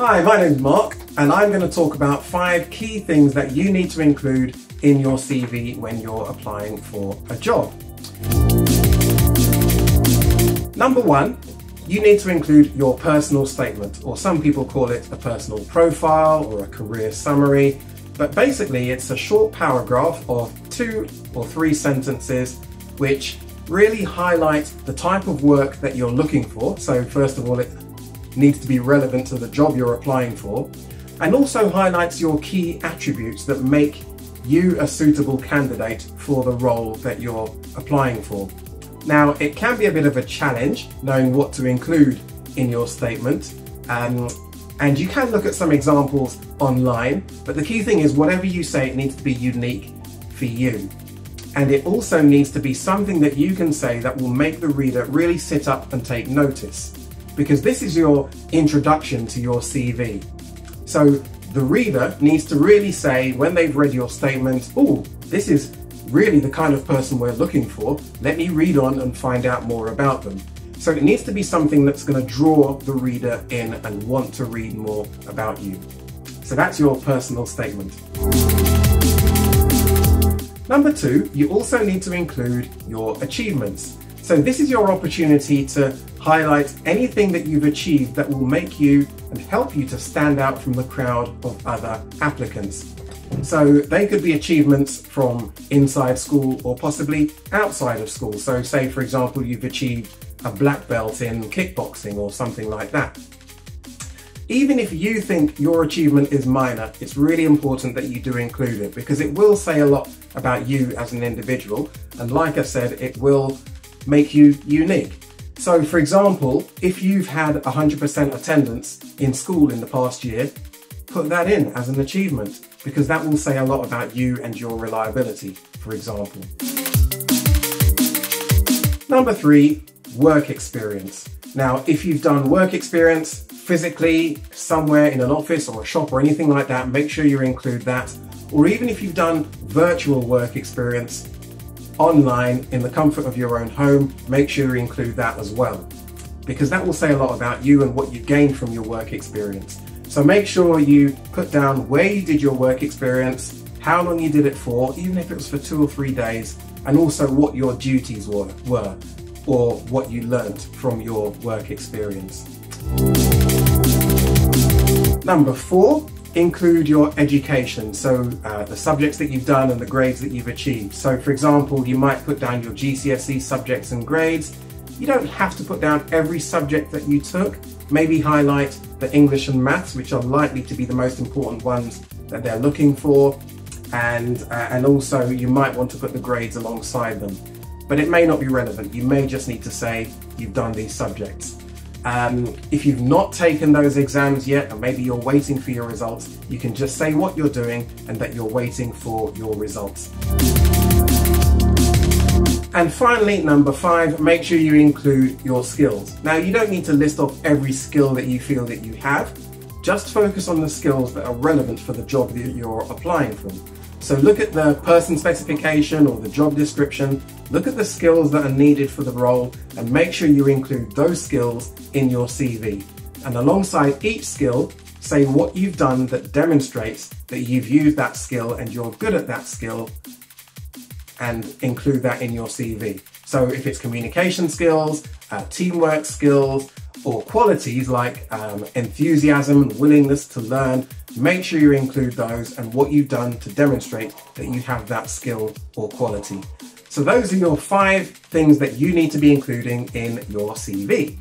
Hi, my name's Mark, and I'm going to talk about 5 key things that you need to include in your CV when you're applying for a job. Number 1, you need to include your personal statement, or some people call it a personal profile or a career summary, but basically it's a short paragraph of 2 or 3 sentences which really highlight the type of work that you're looking for. So first of all, it needs to be relevant to the job you're applying for, and also highlights your key attributes that make you a suitable candidate for the role that you're applying for. Now, it can be a bit of a challenge knowing what to include in your statement, and you can look at some examples online, but the key thing is whatever you say, it needs to be unique for you. And it also needs to be something that you can say that will make the reader really sit up and take notice, because this is your introduction to your CV. So the reader needs to really say, when they've read your statement, oh, this is really the kind of person we're looking for. Let me read on and find out more about them. So it needs to be something that's going to draw the reader in and want to read more about you. So that's your personal statement. Number 2, you also need to include your achievements. So this is your opportunity to highlight anything that you've achieved that will make you and help you to stand out from the crowd of other applicants. So they could be achievements from inside school or possibly outside of school. So say, for example, you've achieved a black belt in kickboxing or something like that. Even if you think your achievement is minor, it's really important that you do include it, because it will say a lot about you as an individual. And like I said, it will make you unique. So for example, if you've had 100% attendance in school in the past year, put that in as an achievement, because that will say a lot about you and your reliability, for example. Number 3, work experience. Now, if you've done work experience physically somewhere in an office or a shop or anything like that, make sure you include that. Or even if you've done virtual work experience online in the comfort of your own home, make sure you include that as well, because that will say a lot about you and what you gained from your work experience. So make sure you put down where you did your work experience, how long you did it for, even if it was for 2 or 3 days, and also what your duties were or what you learned from your work experience. Number 4, include your education, so the subjects that you've done and the grades that you've achieved. So for example, you might put down your GCSE subjects and grades. You don't have to put down every subject that you took. Maybe highlight the English and maths, which are likely to be the most important ones that they're looking for, and also you might want to put the grades alongside them. But it may not be relevant. You may just need to say you've done these subjects. If you've not taken those exams yet, and maybe you're waiting for your results, you can just say what you're doing and that you're waiting for your results. And finally, number 5, make sure you include your skills. Now, you don't need to list off every skill that you feel that you have. Just focus on the skills that are relevant for the job that you're applying for. So look at the person specification or the job description, look at the skills that are needed for the role, and make sure you include those skills in your CV. And alongside each skill, say what you've done that demonstrates that you've used that skill and you're good at that skill, and include that in your CV. So if it's communication skills, teamwork skills, or qualities like enthusiasm and willingness to learn, make sure you include those and what you've done to demonstrate that you have that skill or quality. So those are your 5 things that you need to be including in your CV.